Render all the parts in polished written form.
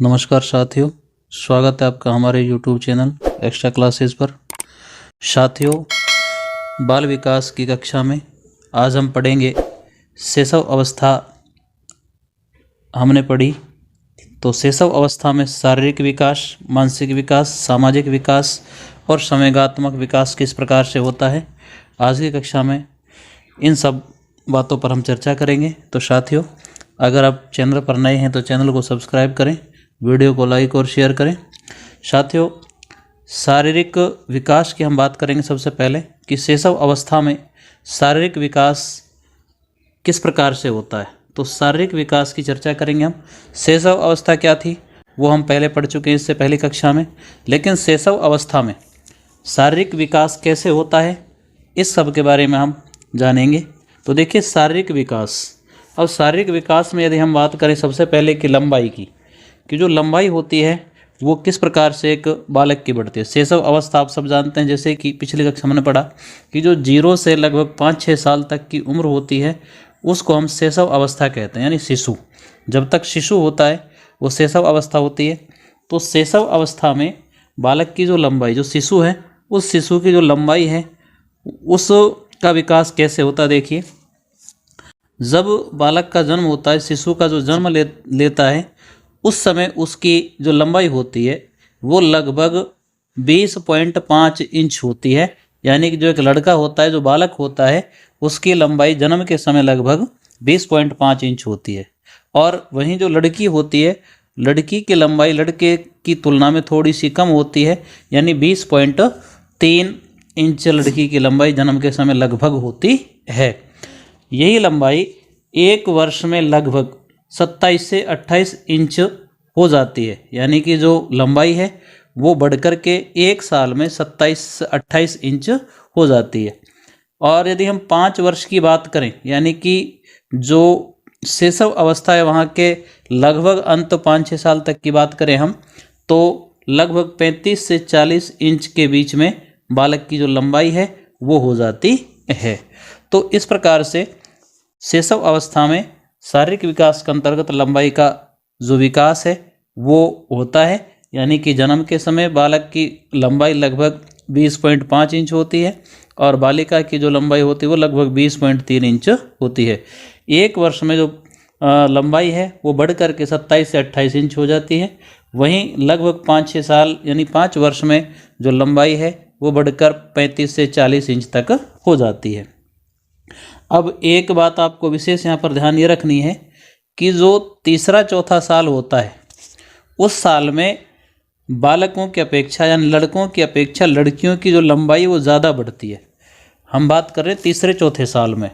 नमस्कार साथियों, स्वागत है आपका हमारे YouTube चैनल एक्स्ट्रा क्लासेस पर। साथियों, बाल विकास की कक्षा में आज हम पढ़ेंगे शैशव अवस्था। हमने पढ़ी तो शैशव अवस्था में शारीरिक विकास, मानसिक विकास, सामाजिक विकास और संवेगात्मक विकास किस प्रकार से होता है। आज की कक्षा में इन सब बातों पर हम चर्चा करेंगे। तो साथियों, अगर आप चैनल पर नए हैं तो चैनल को सब्सक्राइब करें, वीडियो को लाइक और शेयर करें। साथियों, शारीरिक विकास की हम बात करेंगे सबसे पहले कि शैशव अवस्था में शारीरिक विकास किस प्रकार से होता है। तो शारीरिक विकास की चर्चा करेंगे हम। शैशव अवस्था क्या थी वो हम पहले पढ़ चुके हैं इससे पहली कक्षा में, लेकिन शैशव अवस्था में शारीरिक विकास कैसे होता है इस सब के बारे में हम जानेंगे। तो देखिए, शारीरिक विकास, अब शारीरिक विकास में यदि हम बात करें सबसे पहले कि लंबाई की, कि जो लंबाई होती है वो किस प्रकार से एक बालक की बढ़ती है। शैशव अवस्था आप सब जानते हैं, जैसे कि पिछली कक्षा में पढ़ा कि जो 0 से लगभग 5-6 साल तक की उम्र होती है उसको हम शैशव अवस्था कहते हैं, यानी शिशु। जब तक शिशु होता है वो शैशव अवस्था होती है। तो शैशव अवस्था में बालक की जो लंबाई, जो शिशु है उस शिशु की जो लंबाई है उसका विकास कैसे होता है। देखिए, जब बालक का जन्म होता है, शिशु का जो जन्म लेता है, उस समय उसकी जो लंबाई होती है वो लगभग 20.5 इंच होती है। यानी कि जो एक लड़का होता है, जो बालक होता है, उसकी लंबाई जन्म के समय लगभग 20.5 इंच होती है। और वहीं जो लड़की होती है, लड़की की लंबाई लड़के की तुलना में थोड़ी सी कम होती है, यानी 20.3 इंच लड़की की लंबाई जन्म के समय लगभग होती है। यही लंबाई एक वर्ष में लगभग 27 से 28 इंच हो जाती है। यानी कि जो लंबाई है वो बढ़कर के एक साल में 27 से 28 इंच हो जाती है। और यदि हम 5 वर्ष की बात करें, यानी कि जो शैशव अवस्था है वहाँ के लगभग अंत 5-6 साल तक की बात करें हम, तो लगभग 35 से 40 इंच के बीच में बालक की जो लंबाई है वो हो जाती है। तो इस प्रकार से शैशव अवस्था में शारीरिक विकास के अंतर्गत लंबाई का जो विकास है वो होता है। यानी कि जन्म के समय बालक की लंबाई लगभग 20.5 इंच होती है और बालिका की जो लंबाई होती है वो लगभग 20.3 इंच होती है। एक वर्ष में जो लंबाई है वो बढ़ कर के 27 से 28 इंच हो जाती है। वहीं लगभग 5-6 साल यानी 5 वर्ष में जो लंबाई है वो बढ़कर 35 से 40 इंच तक हो जाती है। अब एक बात आपको विशेष यहाँ पर ध्यान ये रखनी है कि जो तीसरा चौथा साल होता है उस साल में बालकों की अपेक्षा यानी लड़कों की अपेक्षा लड़कियों की जो लंबाई वो ज़्यादा बढ़ती है। हम बात कर रहे हैं तीसरे चौथे साल में।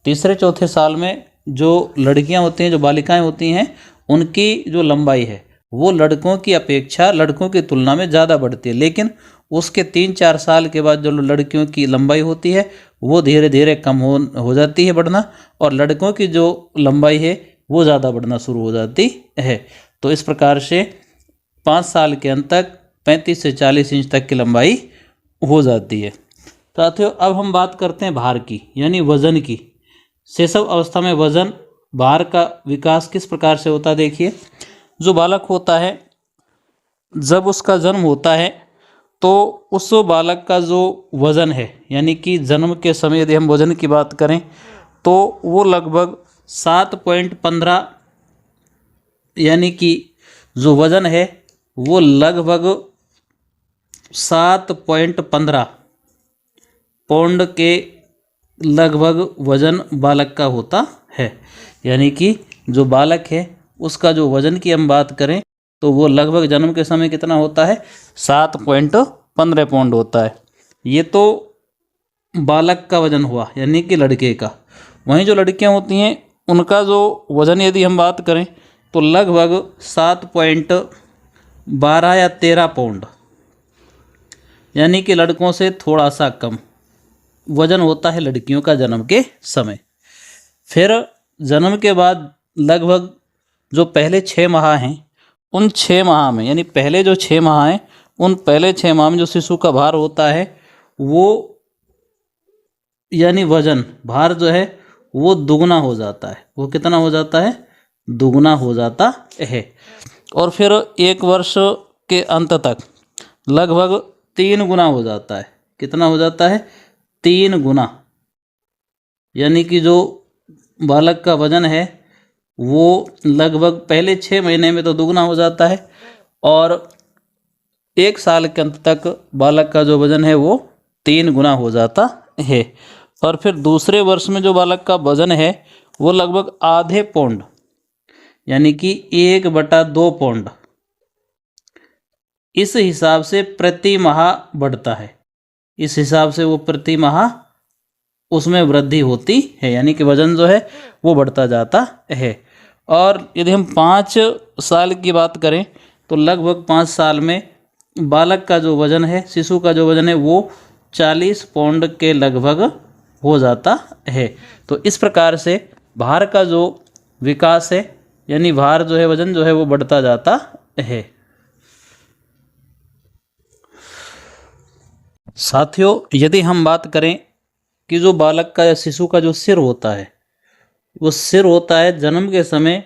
तीसरे चौथे साल में जो लड़कियां होती हैं, जो बालिकाएं होती हैं, उनकी जो लंबाई है वो लड़कों की अपेक्षा, लड़कों की तुलना में ज़्यादा बढ़ती है। लेकिन उसके 3-4 साल के बाद जो लड़कियों की लंबाई होती है वो धीरे धीरे कम हो जाती है बढ़ना, और लड़कों की जो लंबाई है वो ज़्यादा बढ़ना शुरू हो जाती है। तो इस प्रकार से 5 साल के अंत तक 35 से 40 इंच तक की लंबाई हो जाती है। साथियों, अब हम बात करते हैं भार की, यानी वजन की। शैशव अवस्था में वजन, भार का विकास किस प्रकार से होता है। देखिए, जो बालक होता है जब उसका जन्म होता है तो उस बालक का जो वज़न है, यानी कि जन्म के समय यदि हम वज़न की बात करें तो वो लगभग 7.15, यानी कि जो वज़न है वो लगभग 7.15 पाउंड के लगभग वज़न बालक का होता है। यानी कि जो बालक है उसका जो वज़न की हम बात करें तो वो लगभग जन्म के समय कितना होता है, 7.15 पाउंड होता है। ये तो बालक का वज़न हुआ, यानी कि लड़के का। वहीं जो लड़कियां होती हैं उनका जो वज़न यदि हम बात करें तो लगभग 7.12 या 13 पाउंड, यानी कि लड़कों से थोड़ा सा कम वज़न होता है लड़कियों का जन्म के समय। फिर जन्म के बाद लगभग जो पहले 6 माह हैं उन 6 माह में, यानी पहले जो 6 माह हैं उन पहले 6 माह में जो शिशु का भार होता है वो, यानी वजन, भार जो है वो दुगना हो जाता है। वो कितना हो जाता है, दुगना हो जाता है। और फिर 1 वर्ष के अंत तक लगभग 3 गुना हो जाता है। कितना हो जाता है? 3 गुना। यानी कि जो बालक का वजन है वो लगभग पहले 6 महीने में तो दुगना हो जाता है और 1 साल के अंत तक बालक का जो वजन है वो 3 गुना हो जाता है। और फिर दूसरे वर्ष में जो बालक का वजन है वो लगभग आधे पौंड यानी कि 1/2 पौंड इस हिसाब से प्रति माह बढ़ता है। इस हिसाब से वो प्रति माह उसमें वृद्धि होती है, यानी कि वजन जो है वो बढ़ता जाता है। और यदि हम 5 साल की बात करें तो लगभग 5 साल में बालक का जो वजन है, शिशु का जो वजन है वो 40 पौंड के लगभग हो जाता है। तो इस प्रकार से भार का जो विकास है, यानी भार जो है, वजन जो है वो बढ़ता जाता है। साथियों, यदि हम बात करें कि जो बालक का या शिशु का जो सिर होता है, वो सिर होता है जन्म के समय,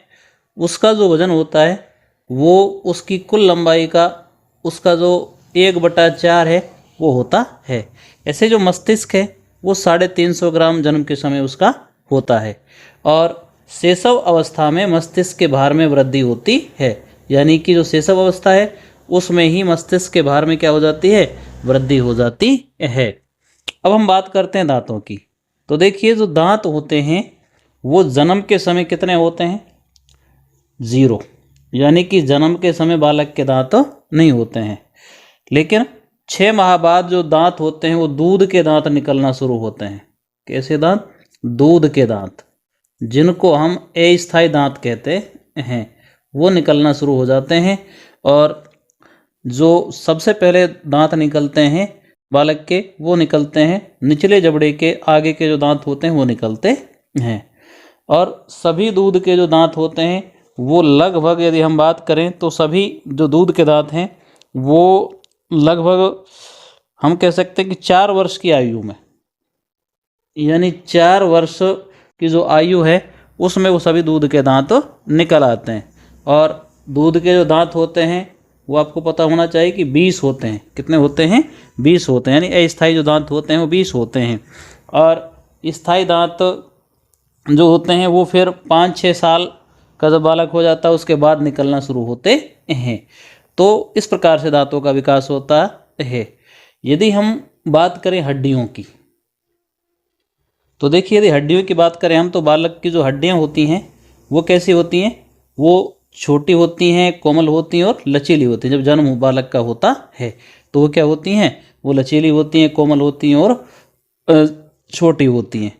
उसका जो वजन होता है वो उसकी कुल लंबाई का उसका जो 1/4 है वो होता है। ऐसे जो मस्तिष्क है वो 350 ग्राम जन्म के समय उसका होता है। और शैशव अवस्था में मस्तिष्क के भार में वृद्धि होती है, यानी कि जो शैशव अवस्था है उसमें ही मस्तिष्क के भार में क्या हो जाती है? वृद्धि हो जाती है। अब हम बात करते हैं दांतों की। तो देखिए, जो दांत होते हैं वो जन्म के समय कितने होते हैं? 0, यानी कि जन्म के समय बालक के दांत नहीं होते हैं। लेकिन 6 माह बाद जो दांत होते हैं वो दूध के दांत निकलना शुरू होते हैं। कैसे दांत? दूध के दांत, जिनको हम अस्थायी दांत कहते हैं, वो निकलना शुरू हो जाते हैं। और जो सबसे पहले दांत निकलते हैं बालक के, वो निकलते हैं निचले जबड़े के आगे के जो दांत होते हैं वो निकलते हैं। और सभी दूध के जो दांत होते हैं वो लगभग, यदि हम बात करें तो सभी जो दूध के दांत हैं वो लगभग हम कह सकते हैं कि 4 वर्ष की आयु में, यानी 4 वर्ष की जो आयु है उसमें वो सभी दूध के दांत निकल आते हैं। और दूध के जो दांत होते हैं वो आपको पता होना चाहिए कि 20 होते हैं। कितने होते हैं? 20 होते हैं, यानी अस्थायी जो दांत होते हैं वो 20 होते हैं। और स्थायी दांत जो होते हैं वो फिर 5-6 साल का जब बालक हो जाता है उसके बाद निकलना शुरू होते हैं। तो इस प्रकार से दांतों का विकास होता है। यदि हम बात करें हड्डियों की, तो देखिए, यदि हड्डियों की बात करें हम, तो बालक की जो हड्डियां होती हैं वो कैसी होती हैं? वो छोटी होती हैं, कोमल होती हैं और लचीली होती हैं। जब जन्म बालक का होता है तो वो क्या होती हैं? वो लचीली होती हैं, कोमल होती हैं और छोटी होती हैं।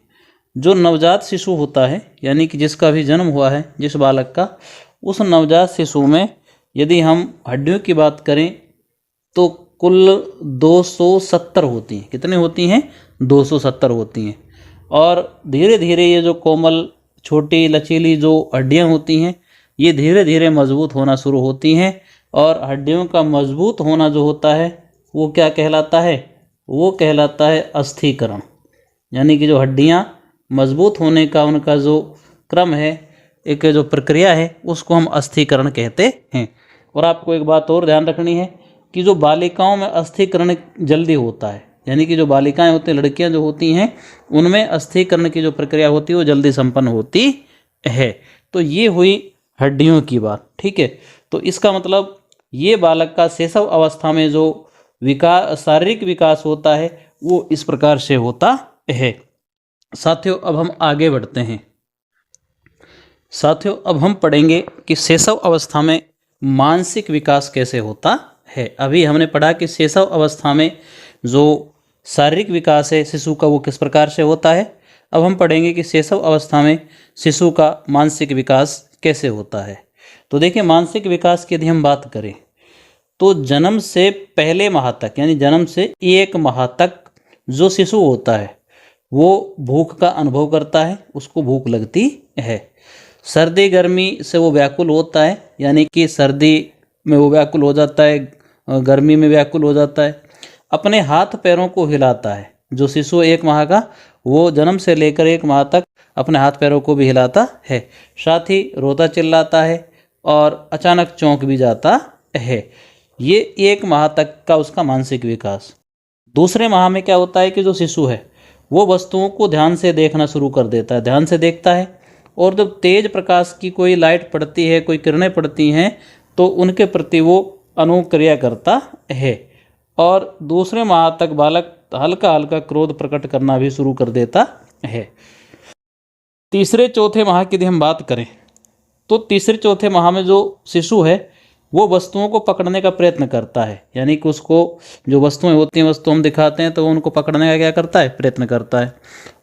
जो नवजात शिशु होता है, यानी कि जिसका भी जन्म हुआ है जिस बालक का, उस नवजात शिशु में यदि हम हड्डियों की बात करें तो कुल 270 होती हैं। कितने होती हैं? 270 होती हैं। और धीरे धीरे ये जो कोमल, छोटी, लचीली जो हड्डियां होती हैं ये धीरे धीरे मजबूत होना शुरू होती हैं। और हड्डियों का मजबूत होना जो होता है वो क्या कहलाता है? वो कहलाता है अस्थिकरण। यानी कि जो हड्डियां मजबूत होने का उनका जो क्रम है, एक जो प्रक्रिया है, उसको हम अस्थिकरण कहते हैं। और आपको एक बात और ध्यान रखनी है कि जो बालिकाओं में अस्थिकरण जल्दी होता है, यानी कि जो बालिकाएं होती हैं, लड़कियां जो होती हैं, उनमें अस्थिकरण की जो प्रक्रिया होती है वो जल्दी संपन्न होती है। तो ये हुई हड्डियों की बात, ठीक है। तो इसका मतलब ये बालक का शैशव अवस्था में जो विकास, शारीरिक विकास होता है वो इस प्रकार से होता है। साथियों, अब हम आगे बढ़ते हैं। साथियों, अब हम पढ़ेंगे कि शैशव अवस्था में मानसिक विकास कैसे होता है। अभी हमने पढ़ा कि शैशव अवस्था में जो शारीरिक विकास है शिशु का वो किस प्रकार से होता है। अब हम पढ़ेंगे कि शैशव अवस्था में शिशु का मानसिक विकास कैसे होता है। तो देखिए, मानसिक विकास की यदि हम बात करें तो जन्म से पहले माह तक, यानी जन्म से 1 माह तक जो शिशु होता है वो भूख का अनुभव करता है, उसको भूख लगती है। सर्दी गर्मी से वो व्याकुल होता है, यानी कि सर्दी में वो व्याकुल हो जाता है, गर्मी में व्याकुल हो जाता है। अपने हाथ पैरों को हिलाता है। जो शिशु 1 माह का, वो जन्म से लेकर 1 माह तक अपने हाथ पैरों को भी हिलाता है। साथ ही रोता चिल्लाता है, और अचानक चौंक भी जाता है। ये 1 माह तक का उसका मानसिक विकास। दूसरे माह में क्या होता है कि जो शिशु है वो वस्तुओं को ध्यान से देखना शुरू कर देता है, ध्यान से देखता है, और जब तेज प्रकाश की कोई लाइट पड़ती है, कोई किरणें पड़ती हैं, तो उनके प्रति वो अनुक्रिया करता है। और दूसरे माह तक बालक हल्का हल्का क्रोध प्रकट करना भी शुरू कर देता है। तीसरे चौथे माह की यदि हम बात करें तो तीसरे चौथे माह में जो शिशु है वो वस्तुओं को पकड़ने का प्रयत्न करता है, यानी कि उसको जो वस्तुएं होती हैं, वस्तु हम दिखाते हैं तो वो उनको पकड़ने का क्या करता है, प्रयत्न करता है।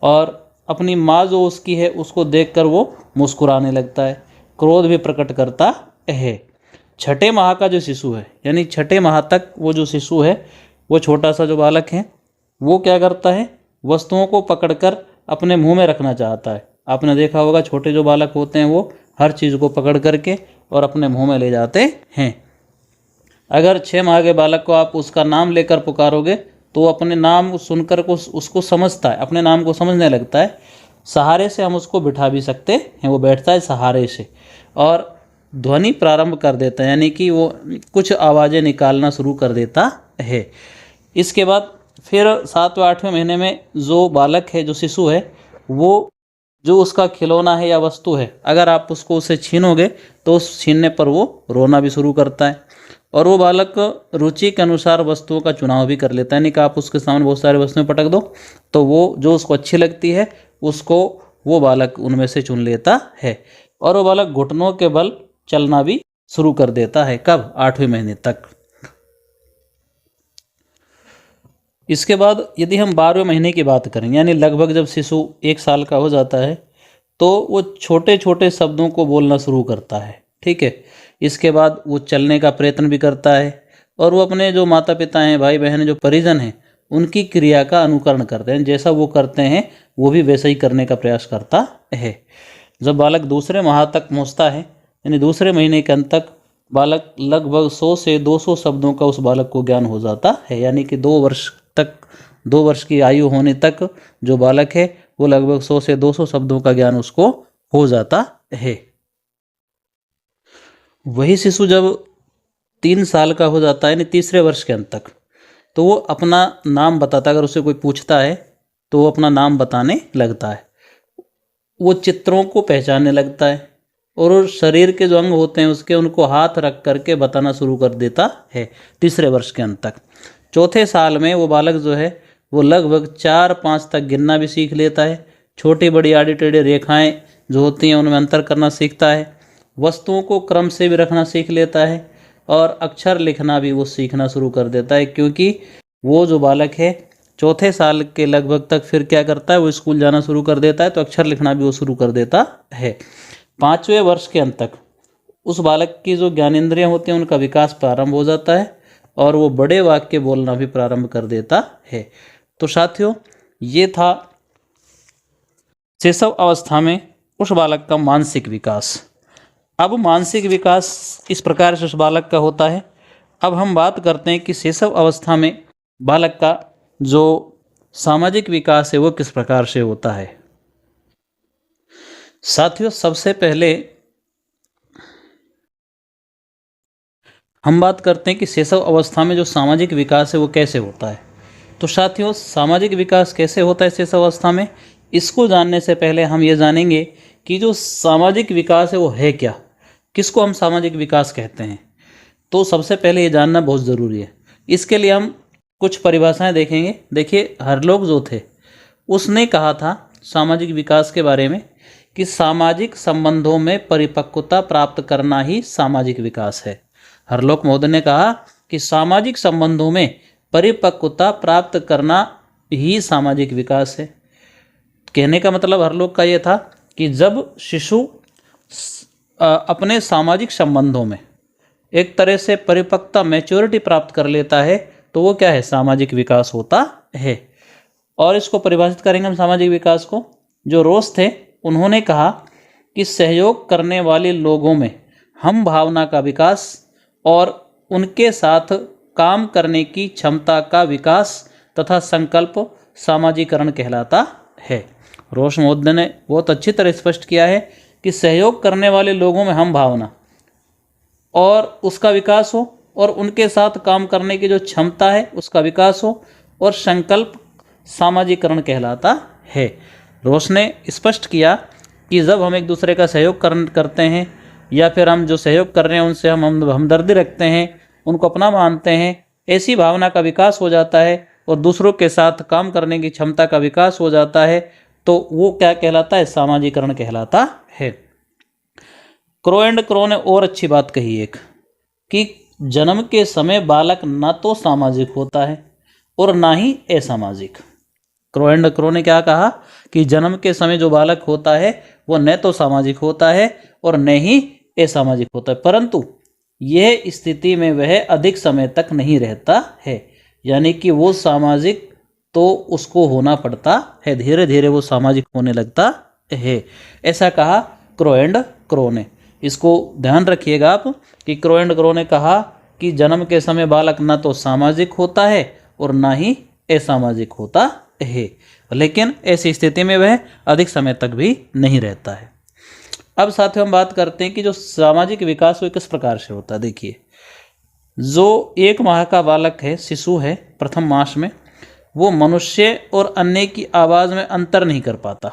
और अपनी माँ जो उसकी है उसको देखकर वो मुस्कुराने लगता है, क्रोध भी प्रकट करता है। छठे माह का जो शिशु है, यानी छठे माह तक वो जो शिशु है, वो छोटा सा जो बालक है, वो क्या करता है, वस्तुओं को पकड़कर अपने मुंह में रखना चाहता है। आपने देखा होगा छोटे जो बालक होते हैं वो हर चीज़ को पकड़ करके और अपने मुंह में ले जाते हैं। अगर 6 माह के बालक को आप उसका नाम लेकर पुकारोगे तो वो अपने नाम सुनकर उसको समझता है, अपने नाम को समझने लगता है। सहारे से हम उसको बिठा भी सकते हैं, वो बैठता है सहारे से और ध्वनि प्रारंभ कर देता है, यानी कि वो कुछ आवाज़ें निकालना शुरू कर देता है। इसके बाद फिर 7वें 8वें महीने में जो बालक है, जो शिशु है, वो जो उसका खिलौना है या वस्तु है, अगर आप उसको उसे छीनोगे तो उस छीनने पर वो रोना भी शुरू करता है। और वो बालक रुचि के अनुसार वस्तुओं का चुनाव भी कर लेता है, यानी कि आप उसके सामने बहुत सारी वस्तुएं पटक दो तो वो जो उसको अच्छी लगती है उसको वो बालक उनमें से चुन लेता है। और वो बालक घुटनों के बल चलना भी शुरू कर देता है। कब? 8वें महीने तक। इसके बाद यदि हम 12वें महीने की बात करें, यानी लगभग जब शिशु 1 साल का हो जाता है तो वो छोटे छोटे शब्दों को बोलना शुरू करता है। ठीक है, इसके बाद वो चलने का प्रयत्न भी करता है और वो अपने जो माता पिता हैं, भाई बहन, जो परिजन हैं, उनकी क्रिया का अनुकरण करते हैं। जैसा वो करते हैं वो भी वैसा ही करने का प्रयास करता है। जब बालक दूसरे माह तक पहुँचता है, यानी दूसरे महीने के अंत तक, बालक लगभग 100 से 200 शब्दों का उस बालक को ज्ञान हो जाता है। यानी कि 2 वर्ष तक, 2 वर्ष की आयु होने तक जो बालक है वो लगभग 100 से 200 शब्दों का ज्ञान उसको हो जाता है। वही शिशु जब 3 साल का हो जाता है, यानी तीसरे वर्ष के अंत तक, तो वो अपना नाम बताता है। अगर उससे कोई पूछता है तो वो अपना नाम बताने लगता है। वो चित्रों को पहचानने लगता है और शरीर के जो अंग होते हैं उसके, उनको हाथ रख करके बताना शुरू कर देता है तीसरे वर्ष के अंत तक। चौथे साल में वो बालक जो है वो लगभग 4-5 तक गिनना भी सीख लेता है। छोटी बड़ी आड़ी टेढ़ी रेखाएं जो होती हैं उनमें अंतर करना सीखता है। वस्तुओं को क्रम से भी रखना सीख लेता है और अक्षर लिखना भी वो सीखना शुरू कर देता है, क्योंकि वो जो बालक है चौथे साल के लगभग तक फिर क्या करता है, वो स्कूल जाना शुरू कर देता है, तो अक्षर लिखना भी वो शुरू कर देता है। 5वें वर्ष के अंत तक उस बालक की जो ज्ञानेंद्रियां होती हैं उनका विकास प्रारंभ हो जाता है और वो बड़े वाक्य बोलना भी प्रारंभ कर देता है। तो साथियों, ये था शैशव अवस्था में उस बालक का मानसिक विकास। अब मानसिक विकास इस प्रकार से उस बालक का होता है। अब हम बात करते हैं कि शैशव अवस्था में बालक का जो सामाजिक विकास है वो किस प्रकार से होता है। साथियों, सबसे पहले हम बात करते हैं कि शैशव अवस्था में जो सामाजिक विकास है वो कैसे होता है। तो साथियों, सामाजिक विकास कैसे होता है शैशव अवस्था में, इसको जानने से पहले हम ये जानेंगे कि जो सामाजिक विकास है वो है क्या, किसको हम सामाजिक विकास कहते हैं। तो सबसे पहले ये जानना बहुत ज़रूरी है। इसके लिए हम कुछ परिभाषाएं देखेंगे। देखिए, हरलोक जो थे उसने कहा था सामाजिक विकास के बारे में कि सामाजिक संबंधों में परिपक्वता प्राप्त करना ही सामाजिक विकास है। हरलोक महोदय ने कहा कि सामाजिक संबंधों में परिपक्वता प्राप्त करना ही सामाजिक विकास है। कहने का मतलब हरलोक का ये था कि जब शिशु अपने सामाजिक संबंधों में एक तरह से परिपक्वता, मैच्योरिटी प्राप्त कर लेता है तो वो क्या है, सामाजिक विकास होता है। और इसको परिभाषित करेंगे हम सामाजिक विकास को। जो रोस थे उन्होंने कहा कि सहयोग करने वाले लोगों में हम भावना का विकास और उनके साथ काम करने की क्षमता का विकास तथा संकल्प सामाजिकरण कहलाता है। रोस महोदय ने बहुत अच्छी तरह स्पष्ट किया है कि सहयोग करने वाले लोगों में हम भावना, और उसका विकास हो, और उनके साथ काम करने की जो क्षमता है उसका विकास हो, और संकल्प सामाजिकरण कहलाता है। रोस ने स्पष्ट किया कि जब हम एक दूसरे का सहयोग करते हैं, या फिर हम जो सहयोग कर रहे हैं उनसे हम हमदर्दी रखते हैं, उनको अपना मानते हैं, ऐसी भावना का विकास हो जाता है और दूसरों के साथ काम करने की क्षमता का विकास हो जाता है, तो वो क्या कहलाता है? सामाजिकरण कहलाता है। क्रो एंड क्रो ने और अच्छी बात कही एक, कि जन्म के समय बालक ना तो सामाजिक होता है और ना ही असामाजिक। क्रो एंड क्रो ने क्या कहा कि जन्म के समय जो बालक होता है वो न तो सामाजिक होता है और न ही असामाजिक होता है, परंतु यह स्थिति में वह अधिक समय तक नहीं रहता है, यानी कि वो सामाजिक तो उसको होना पड़ता है, धीरे धीरे वो सामाजिक होने लगता है। ऐसा कहा क्रो एंड क्रो ने। इसको ध्यान रखिएगा आप कि क्रो एंड क्रो ने कहा कि जन्म के समय बालक ना तो सामाजिक होता है और ना ही असामाजिक होता है, लेकिन ऐसी स्थिति में वह अधिक समय तक भी नहीं रहता है। अब साथियों हम बात करते हैं कि जो सामाजिक विकास वो किस प्रकार से होता है। देखिए, जो 1 माह का बालक है, शिशु है, प्रथम मास में वो मनुष्य और अन्य की आवाज़ में अंतर नहीं कर पाता,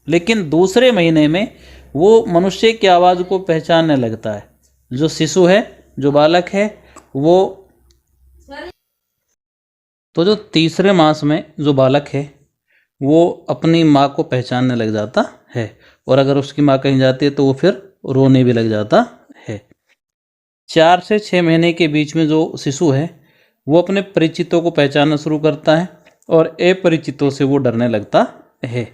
लेकिन दूसरे महीने में वो मनुष्य की आवाज़ को पहचानने लगता है। जो शिशु है, जो बालक है, वो तो जो तीसरे मास में जो बालक है वो अपनी माँ को पहचानने लग जाता है, और अगर उसकी माँ कहीं जाती है तो वो फिर रोने भी लग जाता है। 4 से 6 महीने के बीच में जो शिशु है वो अपने परिचितों को पहचानना शुरू करता है और अपरिचितों से वो डरने लगता है।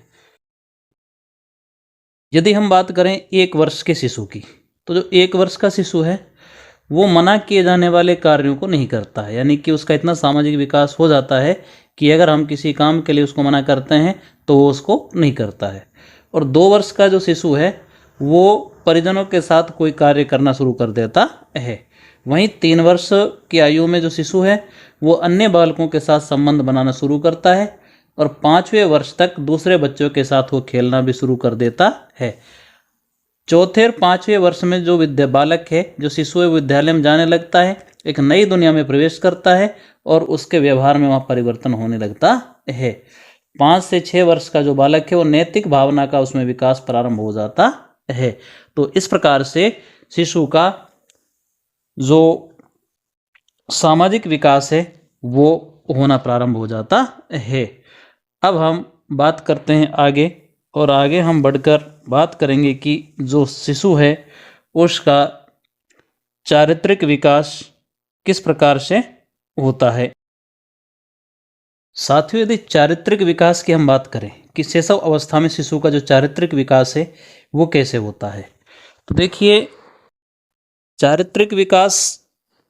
यदि हम बात करें 1 वर्ष के शिशु की, तो जो 1 वर्ष का शिशु है वो मना किए जाने वाले कार्यों को नहीं करता है, यानी कि उसका इतना सामाजिक विकास हो जाता है कि अगर हम किसी काम के लिए उसको मना करते हैं तो वो उसको नहीं करता है। और 2 वर्ष का जो शिशु है वो परिजनों के साथ कोई कार्य करना शुरू कर देता है। वहीं 3 वर्ष की आयु में जो शिशु है वो अन्य बालकों के साथ संबंध बनाना शुरू करता है, और 5वें वर्ष तक दूसरे बच्चों के साथ वो खेलना भी शुरू कर देता है। 4थे और 5वें वर्ष में जो बालक है, जो शिशु है, विद्यालय में जाने लगता है, एक नई दुनिया में प्रवेश करता है और उसके व्यवहार में वहाँ परिवर्तन होने लगता है। 5 से 6 वर्ष का जो बालक है वो नैतिक भावना का उसमें विकास प्रारंभ हो जाता है। तो इस प्रकार से शिशु का जो सामाजिक विकास है वो होना प्रारंभ हो जाता है। अब हम बात करते हैं आगे, और आगे हम बढ़कर बात करेंगे कि जो शिशु है उसका चारित्रिक विकास किस प्रकार से होता है। साथियों, यदि चारित्रिक विकास की हम बात करें कि शैशव अवस्था में शिशु का जो चारित्रिक विकास है वो कैसे होता है, तो देखिए, चारित्रिक विकास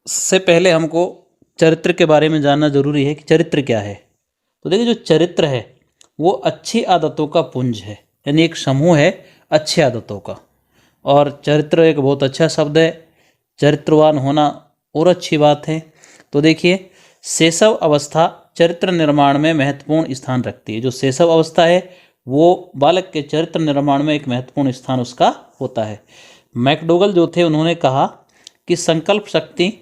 से पहले हमको चरित्र के बारे में जानना जरूरी है कि चरित्र क्या है। तो देखिए, जो चरित्र है वो अच्छी आदतों का पुंज है, यानी एक समूह है अच्छी आदतों का। और चरित्र एक बहुत अच्छा शब्द है, चरित्रवान होना और अच्छी बात है। तो देखिए, शैशव अवस्था चरित्र निर्माण में महत्वपूर्ण स्थान रखती है। जो शैशव अवस्था है वो बालक के चरित्र निर्माण में एक महत्वपूर्ण स्थान उसका होता है। मैकडोगल जो थे उन्होंने कहा कि संकल्प शक्ति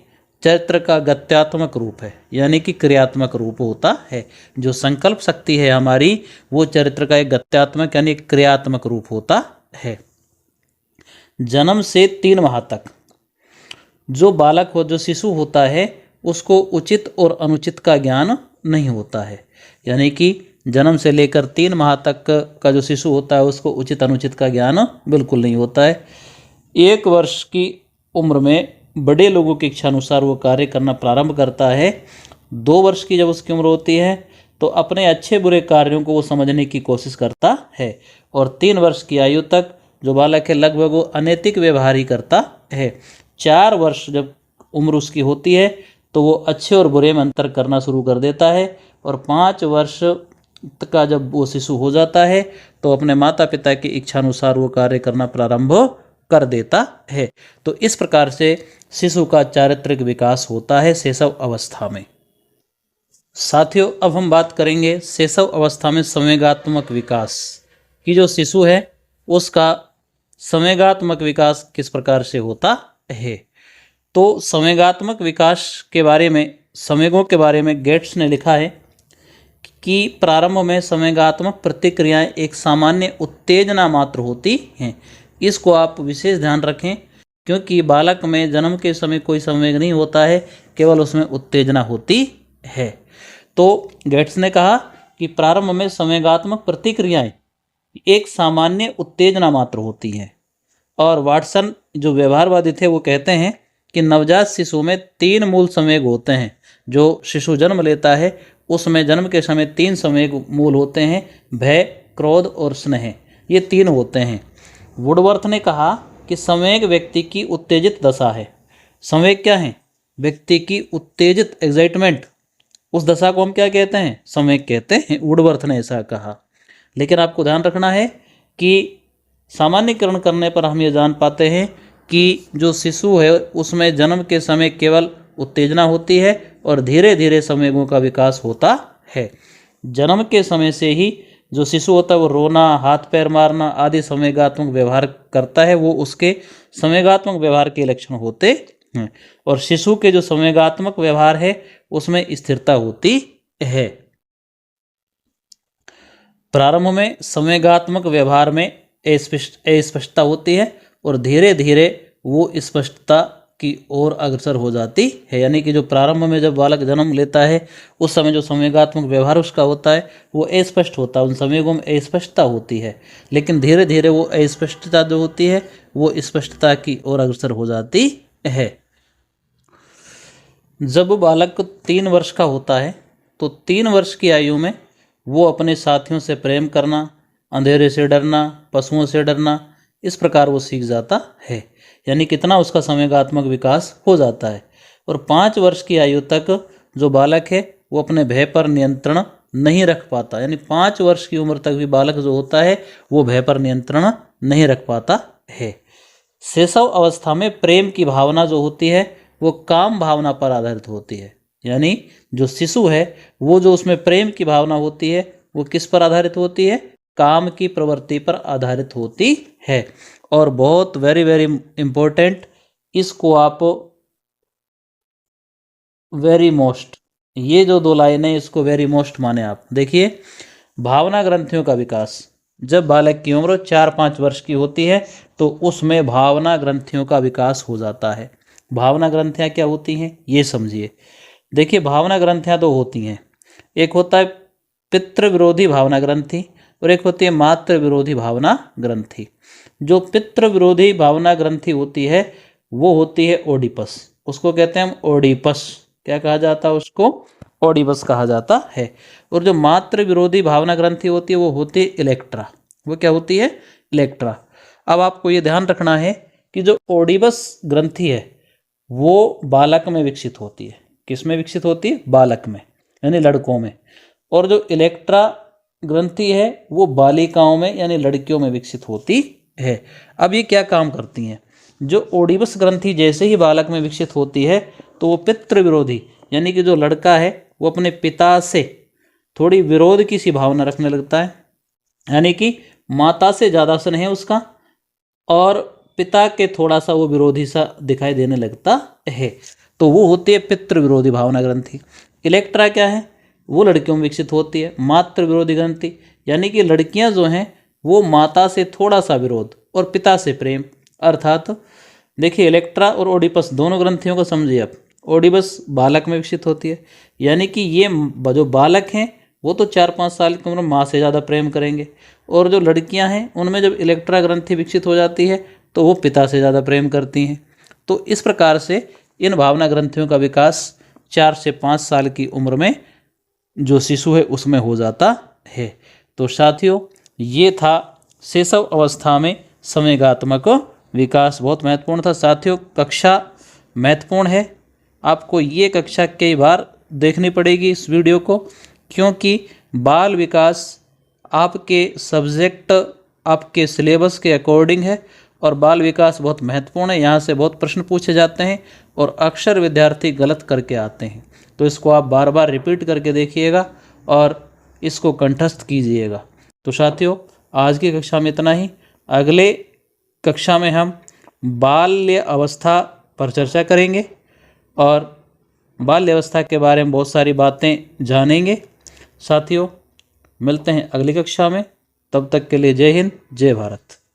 चरित्र का गत्यात्मक रूप है, यानी कि क्रियात्मक रूप होता है। जो संकल्प शक्ति है हमारी वो चरित्र का एक गत्यात्मक यानी क्रियात्मक रूप होता है। जन्म से 3 माह तक जो बालक हो, जो शिशु होता है, उसको उचित और अनुचित का ज्ञान नहीं होता है, यानी कि जन्म से लेकर 3 माह तक का जो शिशु होता है उसको उचित अनुचित का ज्ञान बिल्कुल नहीं होता है। 1 वर्ष की उम्र में बड़े लोगों की इच्छा अनुसार वो कार्य करना प्रारंभ करता है। 2 वर्ष की जब उसकी उम्र होती है तो अपने अच्छे बुरे कार्यों को वो समझने की कोशिश करता है, और 3 वर्ष की आयु तक जो बालक है लगभग वो अनैतिक व्यवहार ही करता है। 4 वर्ष जब उम्र उसकी होती है तो वो अच्छे और बुरे में अंतर करना शुरू कर देता है, और 5 वर्ष का जब वो शिशु हो जाता है तो अपने माता पिता की इच्छा अनुसार वो कार्य करना प्रारंभ कर देता है। तो इस प्रकार से शिशु का चारित्रिक विकास होता है शैशव अवस्था में। साथियों, अब हम बात करेंगे शैशव अवस्था में संवेगात्मक विकास की। जो शिशु है उसका संवेगात्मक विकास किस प्रकार से होता है। तो संवेगात्मक विकास के बारे में, संवेगों के बारे में गेट्स ने लिखा है कि प्रारंभ में संवेगात्मक प्रतिक्रियाएं एक सामान्य उत्तेजना मात्र होती हैं। इसको आप विशेष ध्यान रखें, क्योंकि बालक में जन्म के समय कोई संवेग नहीं होता है, केवल उसमें उत्तेजना होती है। तो गेट्स ने कहा कि प्रारंभ में संवेगात्मक प्रतिक्रियाएं एक सामान्य उत्तेजना मात्र होती हैं। और वाटसन जो व्यवहारवादी थे वो कहते हैं कि नवजात शिशु में 3 मूल संवेग होते हैं। जो शिशु जन्म लेता है उसमें जन्म के समय 3 संवेग मूल होते हैं, भय, क्रोध और स्नेह, ये 3 होते हैं। वुडवर्थ ने कहा कि संवेग व्यक्ति की उत्तेजित दशा है। संवेग क्या है? व्यक्ति की उत्तेजित, एक्साइटमेंट, उस दशा को हम क्या कहते हैं? संवेग कहते हैं। वुडवर्थ ने ऐसा कहा। लेकिन आपको ध्यान रखना है कि सामान्यकरण करने पर हम ये जान पाते हैं कि जो शिशु है उसमें जन्म के समय केवल उत्तेजना होती है और धीरे धीरे संवेगों का विकास होता है। जन्म के समय से ही जो शिशु होता है वो रोना, हाथ पैर मारना आदि संवेगात्मक व्यवहार करता है, वो उसके संवेगात्मक व्यवहार के लक्षण होते हैं। और शिशु के जो संवेगात्मक व्यवहार है उसमें स्थिरता होती है। प्रारंभ में संवेगात्मक व्यवहार में अस्पष्टता होती है और धीरे धीरे वो स्पष्टता की ओर अग्रसर हो जाती है। यानी कि जो प्रारंभ में जब बालक जन्म लेता है उस समय जो संवेगात्मक व्यवहार उसका होता है वो अस्पष्ट होता है, उन संवेगों में अस्पष्टता होती है। लेकिन धीरे धीरे वो अस्पष्टता जो होती है वो स्पष्टता की ओर अग्रसर हो जाती है। जब बालक 3 वर्ष का होता है तो 3 वर्ष की आयु में वो अपने साथियों से प्रेम करना, अंधेरे से डरना, पशुओं से डरना, इस प्रकार वो सीख जाता है। यानी कितना उसका संवेगात्मक विकास हो जाता है। और 5 वर्ष की आयु तक जो बालक है वो अपने भय पर नियंत्रण नहीं रख पाता। यानी 5 वर्ष की उम्र तक भी बालक जो होता है वो भय पर नियंत्रण नहीं रख पाता है। शैशव अवस्था में प्रेम की भावना जो होती है वो काम भावना पर आधारित होती है। यानी जो शिशु है वो जो उसमें प्रेम की भावना होती है वो किस पर आधारित होती है? काम की प्रवृत्ति पर आधारित होती है। और बहुत वेरी वेरी इम्पोर्टेंट, इसको आप वेरी मोस्ट, ये जो 2 लाइनें इसको वेरी मोस्ट माने आप। देखिए, भावना ग्रंथियों का विकास जब बालक की उम्र 4-5 वर्ष की होती है तो उसमें भावना ग्रंथियों का विकास हो जाता है। भावना ग्रंथियाँ क्या होती हैं ये समझिए। देखिए, भावना ग्रंथियाँ 2 होती हैं। एक होता है पितृ विरोधी भावना ग्रंथि और एक होती है मातृ विरोधी भावना ग्रंथि। जो पितृ विरोधी भावना ग्रंथि होती है वो होती है ओडिपस, उसको कहते हैं हम ओडिपस। क्या कहा जाता है उसको? ओडिपस कहा जाता है। और जो मातृ विरोधी भावना ग्रंथि होती है वो होती है इलेक्ट्रा। वो क्या होती है? इलेक्ट्रा। अब आपको ये ध्यान रखना है कि जो ओडिपस ग्रंथि है वो बालक में विकसित होती है। किस में विकसित होती है? बालक में, यानी लड़कों में। और जो इलेक्ट्रा ग्रंथि है वो बालिकाओं में यानी लड़कियों में विकसित होती है। अब ये क्या काम करती हैं? जो ओडिपस ग्रंथि जैसे ही बालक में विकसित होती है तो वो पितृ विरोधी, यानी कि जो लड़का है वो अपने पिता से थोड़ी विरोध की सी भावना रखने लगता है। यानी कि माता से ज़्यादा स्नेह है उसका और पिता के थोड़ा सा वो विरोधी सा दिखाई देने लगता है। तो वो होती है पितृ विरोधी भावना ग्रंथि। इलेक्ट्रा क्या है? वो लड़कियों में विकसित होती है। मातृ विरोधी ग्रंथि, यानी कि लड़कियां जो हैं वो माता से थोड़ा सा विरोध और पिता से प्रेम। अर्थात देखिए, इलेक्ट्रा और ओडिपस दोनों ग्रंथियों को समझिए आप। ओडिपस बालक में विकसित होती है, यानी कि ये जो बालक हैं वो तो 4-5 साल की उम्र में माँ से ज़्यादा प्रेम करेंगे। और जो लड़कियां हैं उनमें जब इलेक्ट्रा ग्रंथि विकसित हो जाती है तो वो पिता से ज़्यादा प्रेम करती हैं। तो इस प्रकार से इन भावना ग्रंथियों का विकास 4 से 5 साल की उम्र में जो शिशु है उसमें हो जाता है। तो साथियों, ये था शैशव अवस्था में संवेगात्मक विकास। बहुत महत्वपूर्ण था साथियों। कक्षा महत्वपूर्ण है, आपको ये कक्षा कई बार देखनी पड़ेगी इस वीडियो को, क्योंकि बाल विकास आपके सब्जेक्ट, आपके सिलेबस के अकॉर्डिंग है और बाल विकास बहुत महत्वपूर्ण है। यहाँ से बहुत प्रश्न पूछे जाते हैं और अक्सर विद्यार्थी गलत करके आते हैं। तो इसको आप बार बार रिपीट करके देखिएगा और इसको कंठस्थ कीजिएगा। तो साथियों, आज की कक्षा में इतना ही। अगले कक्षा में हम बाल्य अवस्था पर चर्चा करेंगे और बाल्यावस्था के बारे में बहुत सारी बातें जानेंगे। साथियों, मिलते हैं अगली कक्षा में। तब तक के लिए जय हिंद, जय भारत।